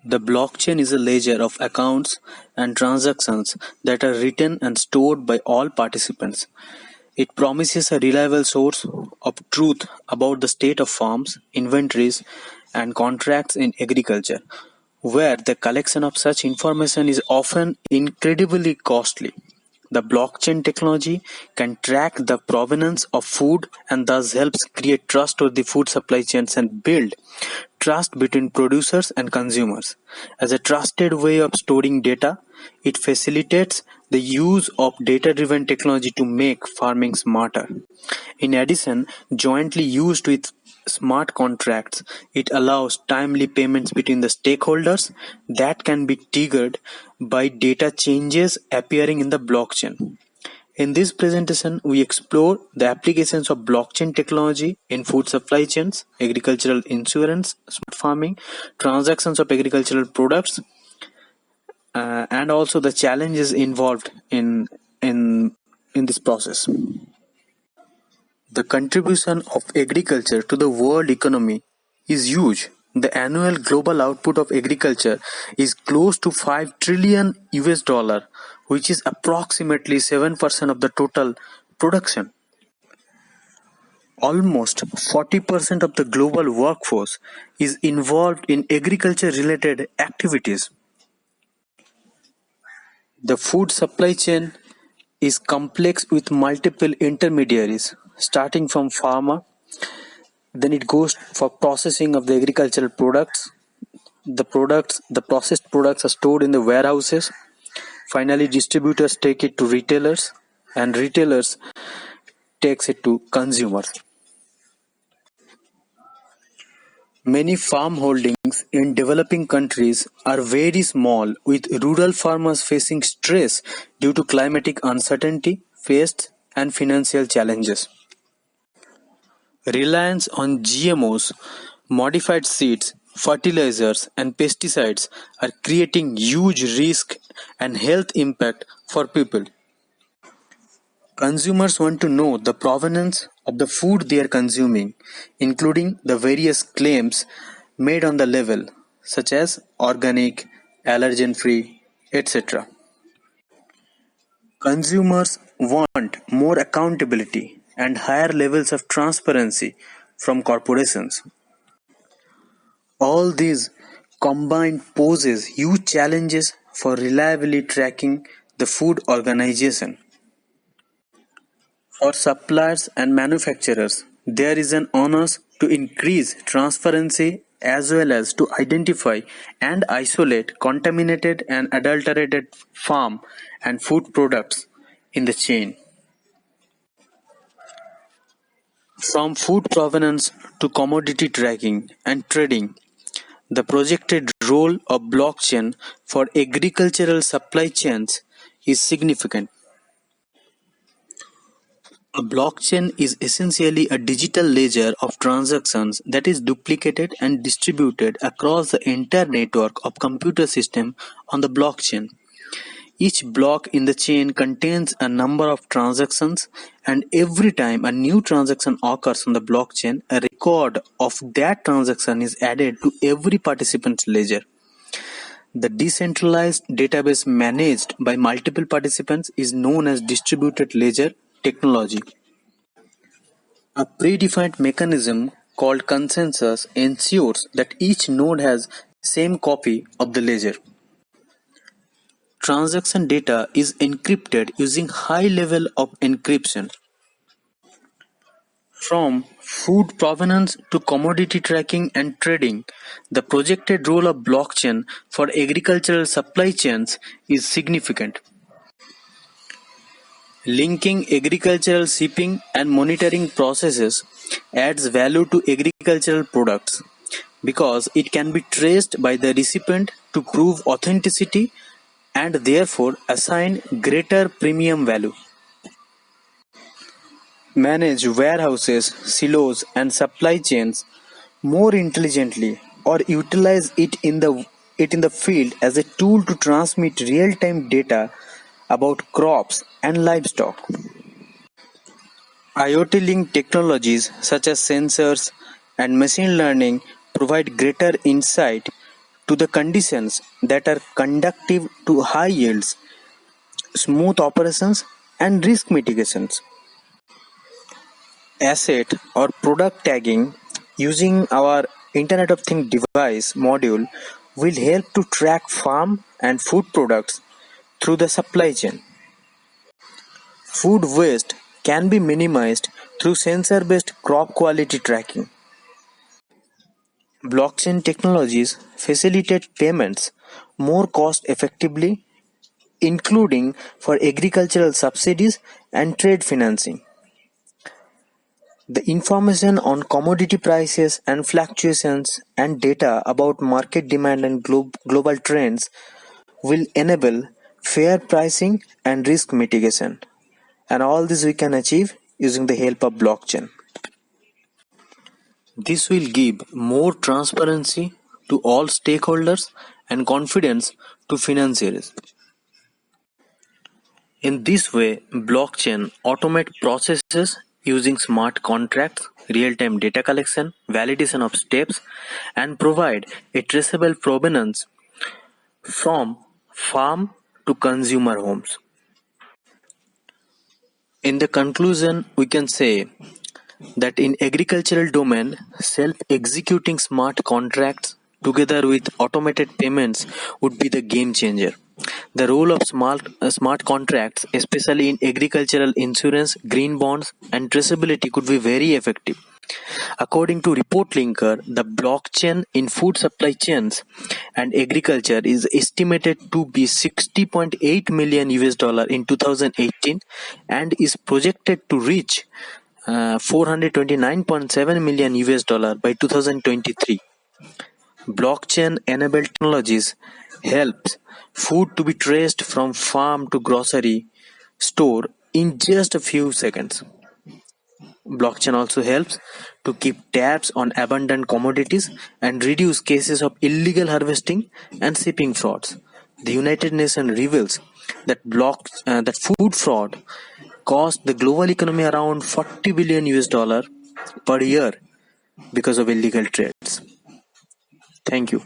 The blockchain is a ledger of accounts and transactions that are written and stored by all participants. It promises a reliable source of truth about the state of farms, inventories, and contracts in agriculture, where the collection of such information is often incredibly costly. The blockchain technology can track the provenance of food and thus helps create trustworthy food supply chains and build trust between producers and consumers. As a trusted way of storing data, it facilitates the use of data-driven technology to make farming smarter. In addition, jointly used with smart contracts, it allows timely payments between the stakeholders that can be triggered by data changes appearing in the blockchain. In this presentation, we explore the applications of blockchain technology in food supply chains, agricultural insurance, smart farming, transactions of agricultural products, and also the challenges involved in this process. The contribution of agriculture to the world economy is huge. The annual global output of agriculture is close to 5 trillion US dollar, which is approximately 7% of the total production. Almost 40% of the global workforce is involved in agriculture-related activities. The food supply chain is complex with multiple intermediaries, starting from farmer, then it goes for processing of the agricultural products. The processed products are stored in the warehouses. Finally, distributors take it to retailers, and retailers takes it to consumers. Many farm holdings in developing countries are very small, with rural farmers facing stress due to climatic uncertainty, pests, and financial challenges. Reliance on GMOs, modified seeds, fertilizers, and pesticides are creating huge risk and health impact for people. Consumers want to know the provenance of the food they are consuming, including the various claims made on the label, such as organic, allergen-free, etc. Consumers want more accountability and higher levels of transparency from corporations. All these combined poses huge challenges for reliably tracking the food organization. For suppliers and manufacturers, there is an onus to increase transparency as well as to identify and isolate contaminated and adulterated farm and food products in the chain. From food provenance to commodity tracking and trading, the projected role of blockchain for agricultural supply chains is significant. A blockchain is essentially a digital ledger of transactions that is duplicated and distributed across the entire network of computer systems on the blockchain. Each block in the chain contains a number of transactions, and every time a new transaction occurs on the blockchain, a record of that transaction is added to every participant's ledger. The decentralized database managed by multiple participants is known as distributed ledger technology. A predefined mechanism called consensus ensures that each node has same copy of the ledger. Transaction data is encrypted using high level of encryption. From food provenance to commodity tracking and trading, the projected role of blockchain for agricultural supply chains is significant. Linking agricultural shipping and monitoring processes adds value to agricultural products because it can be traced by the recipient to prove authenticity and therefore assign greater premium value. Manage warehouses, silos, and supply chains more intelligently, or utilize it in the field as a tool to transmit real-time data about crops and livestock. IoT-linked technologies such as sensors and machine learning provide greater insight to the conditions that are conducive to high yields, smooth operations, and risk mitigations. Asset or product tagging using our Internet of Things device module will help to track farm and food products through the supply chain. Food waste can be minimized through sensor-based crop quality tracking. Blockchain technologies facilitate payments more cost effectively, including for agricultural subsidies and trade financing. The information on commodity prices and fluctuations and data about market demand and global trends will enable fair pricing and risk mitigation. And all this we can achieve using the help of blockchain. This will give more transparency to all stakeholders and confidence to financiers. In this way, blockchain automate processes using smart contracts, real-time data collection, validation of steps, and provide a traceable provenance from farm to consumer homes. In the conclusion, we can say that in agricultural domain, self-executing smart contracts together with automated payments would be the game changer. The role of smart contracts, especially in agricultural insurance, green bonds, and traceability, could be very effective. According to Report Linker, the blockchain in food supply chains and agriculture is estimated to be 60.8 million US dollar in 2018 and is projected to reach 429.7 million US dollar by 2023. Blockchain enabled technologies helps food to be traced from farm to grocery store in just a few seconds. Blockchain also helps to keep tabs on abundant commodities and reduce cases of illegal harvesting and shipping frauds. The United Nations reveals that that food fraud cost the global economy around 40 billion US dollar per year because of illegal trades. Thank you.